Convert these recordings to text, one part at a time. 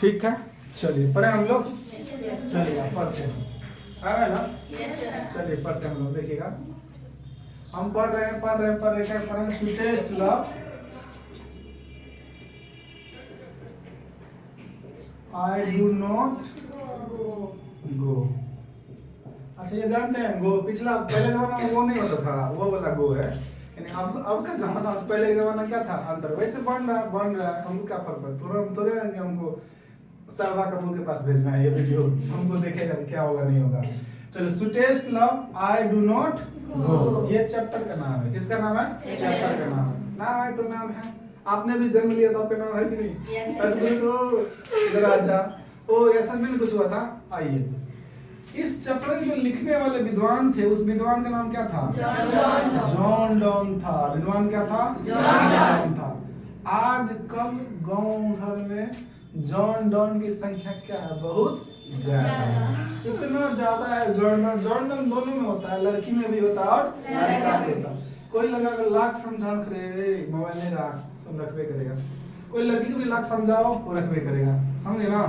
ठीक है, चलिए पढ़े हम लोग। चलिए आप पढ़ते हैं, आ रहा है ना? चलिए पढ़ते हैं हम लोग। देखिएगा, हम पढ़ रहे हैं क्या पढ़ रहे हैं? Sweetest love I do not go. अच्छा, ये जानते हैं गो पिछला पहले जमाना में वो नहीं होता था, वो वाला गो है। यानी अब का जमाना, पहले का जमाना क्या था अंतर, वैसे बन रहा है। हमको क्या फर्क पड़ता, थोड़े कि हमको शारदा कपूर के पास भेजना है ये वीडियो, हमको देखेगा क्या होगा नहीं होगा। चलो, sweetest love I do not go, ये चैप्टर का नाम है। किसका नाम है? चैप्टर का नाम है। नाम है तो नाम है। आपने भी जन्म लिया तो आपका नाम है कि नहीं? ऐसे तो इधर आजा, ओ ऐसा नहीं कुछ हुआ था। आइए, इस चैप्टर जो लिखने वाले विद्वान थे, उस विद्वान का नाम क्या था? जॉन डॉन था। विद्वान क्या था? जॉन डॉन था। आजकल गांव घर में जॉन डॉन की संख्या क्या है? बहुत ज्यादा, इतना ज्यादा है। जॉन डॉन दोनों में होता है, लड़की में भी होता है और लड़का में होता है। कोई लगा कर लाख समझाओ करे मोबाइल नहीं रख, सब रखबे करेगा। कोई लड़की को भी लाख समझाओ वो रखबे करेगा, समझे ना?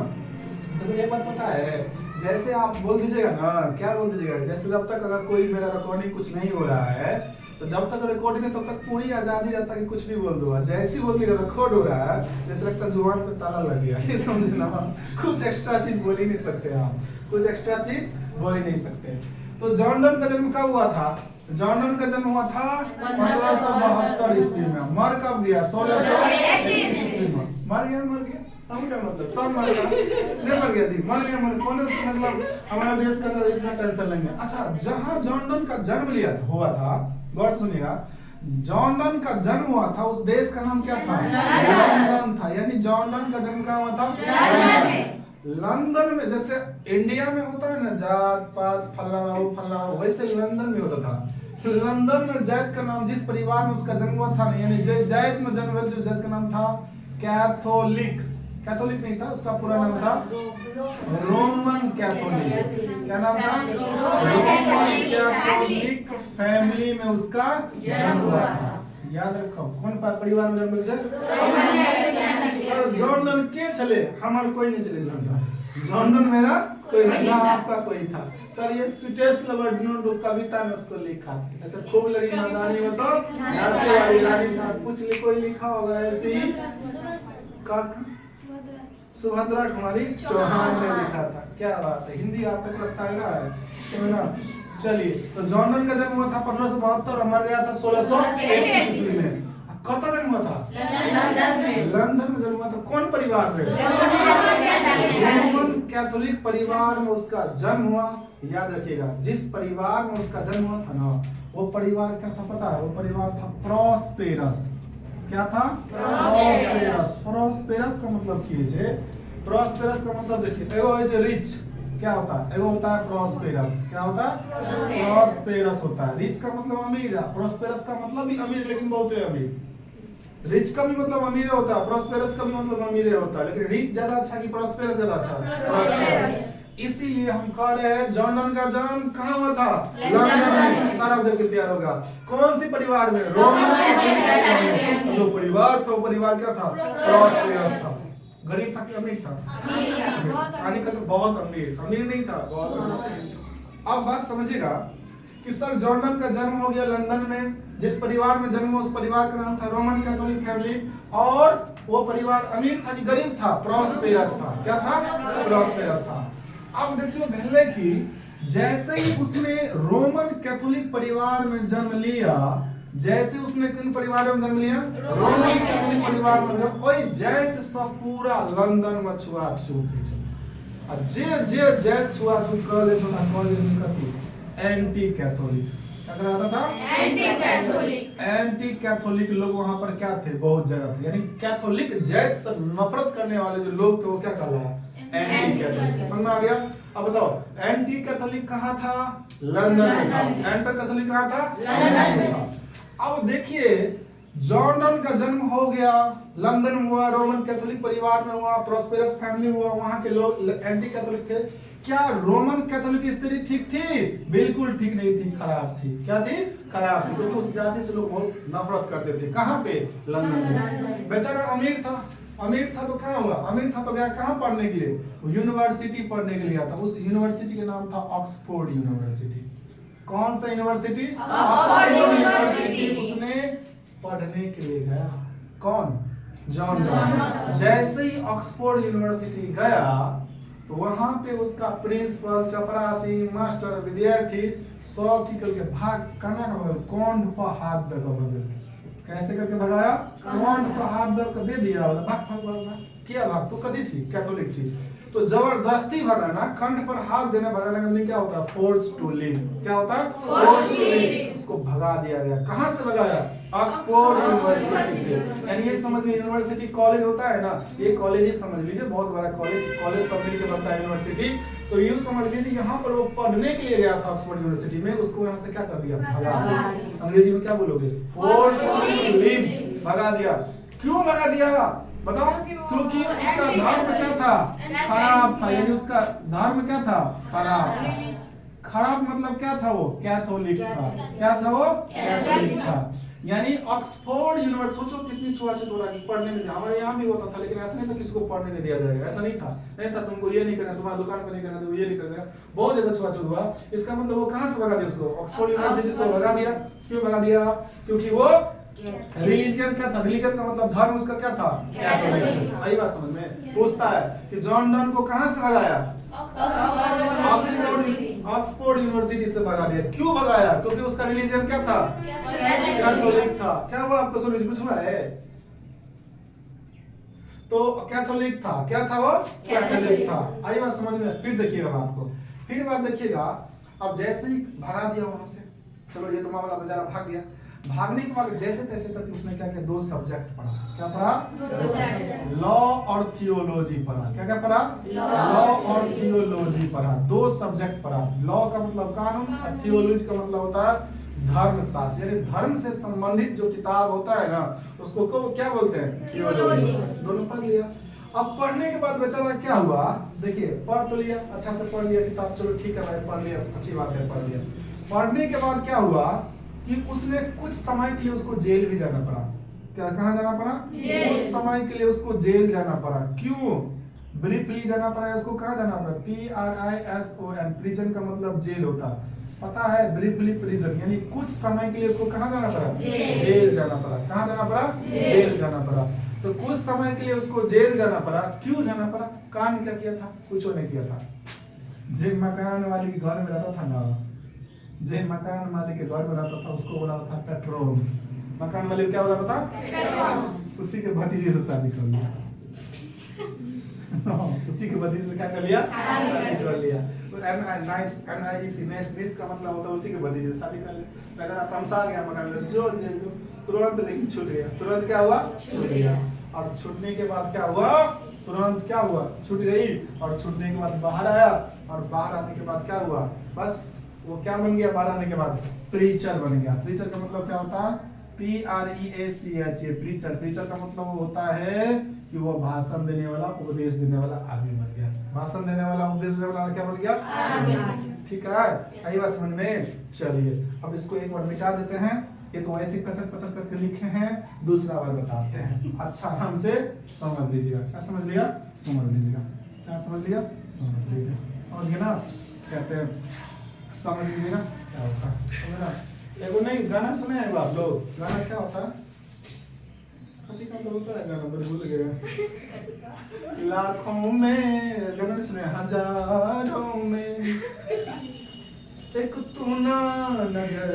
तो एक बात पता है, जैसे आप बोल दीजिएगा ना, क्या बोल दीजिएगा, जैसे जब तक अगर कोई मेरा रिकॉर्डिंग कुछ नहीं हो रहा है, तो जब तक रिकॉर्डिंग है तब तक पूरी आजादी रहता है कि कुछ भी बोल दो। जैसे ही बोल दिया रिकॉर्ड हो रहा है, जैसे लगता है जुबान पे ताला लग गया, ये समझे ना? कुछ एक्स्ट्रा चीज बोल ही नहीं सकते आप, कुछ एक्स्ट्रा चीज बोल ही नहीं सकते। तो जॉन डॉन का जन्म कब हुआ था? जॉन डॉन का जन्म हुआ था 1572 ईस्वी में। मर कब गया? 1631 ईस्वी में। मर गया हम क्या मतलब सब मर गया, नहीं मर गया जी, मर गया। कौन मतलब हमारा देश का इतना टेंशन लेंगे। अच्छा, जहां जॉन डॉन का जन्म लिया था, हुआ था, गौर सुनिएगा, जॉन डॉन का जन्म हुआ था, उस देश का नाम क्या था? लंदन था। यानी जॉन डॉन का जन्म कहाँ हुआ था? लंदन में। जैसे इंडिया में होता है ना जात पात फल्ला, वैसे लंदन में होता था। लंदन में जैद का नाम, जिस परिवार में उसका जन्म हुआ था ना, यानी जैद में जन्म हुआ, जो जैद का नाम था कैथोलिक नहीं था, उसका पूरा नाम था रोमन कैथोलिक। क्या नाम था? रोमन कैथोलिक फैमिली में उसका जन्म हुआ था। याद रखो, कौन परिवार में जन्म हुआ? जॉन डॉन के चले, हमारे कोई नहीं चले। जॉन डॉन मेरा कोई नहीं, ना आपका कोई था। सर ये स्वीटेस्ट लवर कविता में उसको लिखा, ऐसे खूब लड़ी मर्दानी में तो ऐसे वाली रानी था, कुछ कोई लिखा होगा ऐसे ही। सुभद्रा कुमारी चौहान ने लिखा था। क्या बात है, हिंदी आपको लगता है ना? चलिए, तो जॉन डॉन का जन्म हुआ था 1572 और मर गया था 1631 ईस्वी में। कब जन्म हुआ था? लंदन में जन्म हुआ था। कौन परिवार में? रोमन कैथोलिक परिवार में उसका जन्म हुआ। याद रखिएगा, जिस परिवार में उसका जन्म हुआ था ना, वो परिवार क्या था पता है? वो परिवार था प्रॉस्पेरस। क्या था? प्रॉस्पेरस का मतलब कीजिए, प्रॉस्पेरस का मतलब देखिए, एगो है रिच, क्या होता है? एगो होता है प्रॉस्पेरस। क्या होता है? प्रॉस्पेरस होता है। रिच का मतलब अमीर है, प्रॉस्पेरस का मतलब भी अमीर, लेकिन बहुत है अमीर। रिच का भी मतलब अमीर होता है, प्रॉस्पेरस का भी मतलब अमीर होता है, लेकिन रिच ज्यादा अच्छा कि प्रॉस्पेरस ज्यादा अच्छा? इसीलिए हम कह रहे हैं जॉन डॉन का जन्म कहाँ हुआ था? लंदन में। सारा ऑब्जेक्टिव तैयार होगा। कौन सी परिवार में? Roman Catholic. जो परिवार था वो परिवार क्या था? प्रॉस्पेरस था। गरीब था कि अमीर था? अमीर का तो बहुत अमीर नहीं था, बहुत अमीर। अब बात समझिएगा कि सर जॉन डॉन का जन्म हो गया लंदन में, जिस परिवार में जन्म हुआ उस परिवार का नाम था रोमन कैथोलिक फैमिली, और वो परिवार अमीर था कि गरीब था? प्रॉस्पेरस था। क्या था? प्रॉस्पेरस था। अब देखिए पहले की, जैसे ही उसने रोमन कैथोलिक परिवार में जन्म लिया, जैसे उसने किन परिवार में जन्म लिया? रोमन कैथोलिक परिवार में। ओए जैत सब पूरा लंदन में छुआछूत, जे जैत छुआछूत कर दे छोटा कह दे कथी? Anti Catholic. क्या कराता था? एंटी कैथोलिक लोग वहां पर क्या थे? बहुत ज्यादा थे। यानी कैथोलिक जैत से नफरत करने वाले जो लोग थे वो क्या कहलाया? Anti Catholic. समझ में आ गया? अब बताओ, एंटी कैथोलिक कहाँ था? लंदन में था। एंटी कैथोलिक कहाँ था? लंदन में था। अब देखिए, जॉन डॉन का जन्म हो गया, लंदन में हुआ, रोमन कैथोलिक परिवार में हुआ, प्रॉस्पेरस फैमिली हुआ, वहां के लोग एंटी कैथोलिक थे। क्या रोमन कैथोलिक स्त्री ठीक थी? बिल्कुल ठीक नहीं थी, खराब थी। क्या थी? खराब थी, क्योंकि उस जाति से लोग बहुत नफरत करते थे। कहाँ पे? लंदन में। बेचारा अमीर था, अमीर था तो कहाँ हुआ? अमीर था तो गया कहाँ पढ़ने के लिए? यूनिवर्सिटी पढ़ने के लिए गया था। उस यूनिवर्सिटी का नाम था ऑक्सफोर्ड यूनिवर्सिटी। कौन सा यूनिवर्सिटी? Oxford university. उसने पढ़ने के लिए गया। कौन? John Donne. जैसे ही ऑक्सफोर्ड यूनिवर्सिटी गया तो वहां पे उसका प्रिंसिपल, चपरासी, मास्टर, विद्यार्थी सब की करके भाग करना का कौन पर हाथ दे बगल। कैसे करके भगाया? कौन पर हाथ दे दे दिया, बोला भाग भाग भाग भाग। किया भाग? तू कथी छी? कैथोलिक छी। तो जबरदस्ती भगाना, कंठ पर हाथ देना, भगाने का मतलब क्या होता है? Force to leave. क्या होता है? Force to leave. उसको भगा दिया गया। कहां से भगाया? ऑक्सफोर्ड यूनिवर्सिटी से। यानी ये समझ लीजिए यूनिवर्सिटी कॉलेज होता है ना, ये कॉलेज ही समझ लीजिए, बहुत बड़ा कॉलेज सब मिलकर बनता है यूनिवर्सिटी। तो यूं समझ लीजिए यहाँ पर वो पढ़ने के लिए गया था ऑक्सफोर्ड यूनिवर्सिटी में, उसको यहाँ से क्या कर दिया? भगा दिया। अंग्रेजी में क्या बोलोगे? Force to leave. भगा दिया। क्यों भगा दिया बताओ? क्योंकि उसका धर्म क्या था? खराब था। यानी उसका धर्म क्या था? खराब था। खराब मतलब क्या था? वो कैथोलिक था। क्या था वो? कैथोलिक था। यानी ऑक्सफोर्ड यूनिवर्सिटी, सोचो कितनी छुआछूत हो रहा है, पढ़ने नहीं दिया। हमारे यहाँ भी होता था, लेकिन ऐसा नहीं था किसी को पढ़ने नहीं दिया जाएगा, ऐसा नहीं था। नहीं था तुमको ये नहीं करना, तुम्हारा दुकान पे नहीं करना, तुम ये नहीं करना। बहुत ज्यादा छुआछूत हुआ। इसका मतलब वो कहाँ से भगा दिया उसको? ऑक्सफोर्ड यूनिवर्सिटी से भगा दिया। क्यों भगा दिया? क्योंकि वो रिलीजन क्या था? रिलीजन का मतलब धर्म उसका क्या था? कैथोलिक। आई बात समझ में? पूछता है कि जॉन डन को कहां से भगाया? ऑक्सफोर्ड यूनिवर्सिटी से भगा दिया। क्यों भगाया? क्योंकि उसका रिलीजन क्या था? कैथोलिक था। क्या हुआ आपको समझ कुछ हुआ है? तो कैथोलिक था। क्या था वो? कैथोलिक था। आई बात समझ में? फिर देखिएगा बात को, फिर बात देखिएगा। अब जैसे ही भगा दिया वहां से, चलो ये तो मामला बेचारा भाग गया। भागने के बाद जैसे तैसे तक उसने क्या किया? 2 सब्जेक्ट पढ़ा। क्या पढ़ा? लॉ और थियोलॉजी पढ़ा। क्या क्या पढ़ा? लॉ और थियोलॉजी पढ़ा। 2 सब्जेक्ट पढ़ा। लॉ का मतलब कानून और थियोलॉजी का मतलब होता है धर्मशास्त्र। यानी धर्म से संबंधित जो किताब होता है ना, उसको क्या बोलते हैं? थियोलॉजी। दोनों पढ़ लिया। अब पढ़ने के बाद बेचारा क्या हुआ? देखिए, पढ़ तो लिया, अच्छा से पढ़ लिया किताब, चलो ठीक है भाई, पढ़ लिया, अच्छी बात है, पढ़ लिया। पढ़ने के बाद क्या हुआ कि उसने कुछ समय के लिए उसको जेल भी जाना पड़ा। क्या? कहाँ जाना पड़ा? कुछ समय के लिए उसको जेल जाना पड़ा। क्यों? ब्रीफली जाना पड़ा। उसको कहाँ जाना पड़ा? PRISON। प्रिजन का मतलब जेल होता है, पता है? ब्रीफली प्रिजन, यानी कुछ समय के लिए उसको कहाँ जाना पड़ा? जेल जाना पड़ा। कहाँ जाना पड़ा? जेल जाना पड़ा। तो कुछ समय के लिए उसको जेल जाना पड़ा। क्यों जाना पड़ा? काम क्या किया था? कुछ नहीं किया था। जिस मकान वाले के घर में रहता था ना, जो मकान मालिक के घर में रहता था, उसको बोलाता था पेट्रोन्स। मकान मालिक क्या बोलाता था? पेट्रोन्स। उसी के भतीजे से शादी कर लिया। उसी के भतीजे से क्या कर लिया? शादी कर लिया। तो NICE का मतलब होता है उसी के भतीजे से शादी कर लिया। अगर तमसा गया मकान में, जो जेल जो तुरंत लेकिन छूट गया। तुरंत क्या हुआ? छूट गया। और छूटने के बाद क्या हुआ? तुरंत क्या हुआ? छूट गई। और छूटने के बाद बाहर आया, और बाहर आने के बाद क्या हुआ? बस वो क्या बन गया? बाहर आने के बाद प्रीचर बन गया। प्रीचर का मतलब क्या होता है? PREACH। प्रीचर। प्रीचर का मतलब वो होता है कि वो भाषण देने वाला, उपदेश देने वाला आदमी बन गया। भाषण देने वाला, उपदेश देने वाला क्या बन गया? आदमी। ठीक है, आई बात समझ में? चलिए अब इसको एक बार मिटा देते हैं। ये तो ऐसे कचर कचर करके लिखे हैं, दूसरा बार बताते हैं। अच्छा आराम से समझ लीजिएगा। क्या समझ लिया? समझ लीजिएगा। क्या समझ लिया? समझ लीजिए। समझ गए ना? कहते हैं समझ लीजिएगा क्या होता है। समझना? एगो नहीं गाना सुने हैं आप लोग? गाना क्या होता है? कभी का होता है गाना, बड़े भूल गए। लाखों में गाना नहीं सुने? हजारों में एक तू ना नजर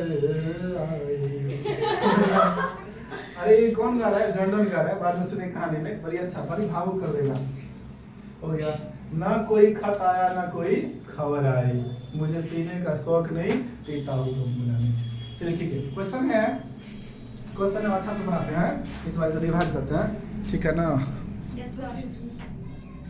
आए। अरे ये कौन गा रहा है? जॉन डन गा रहा है। बाद में सुने कहानी में, बड़ी अच्छा, बड़ी भावुक कर देगा। हो गया। ना कोई खत आया ना कोई खबर आई, मुझे पीने का शौक नहीं, पीता हूँ तुम बनाने। चलिए ठीक है, क्वेश्चन है, क्वेश्चन हम अच्छा से बनाते हैं, इस बार से रिवाइज करते हैं, ठीक है ना?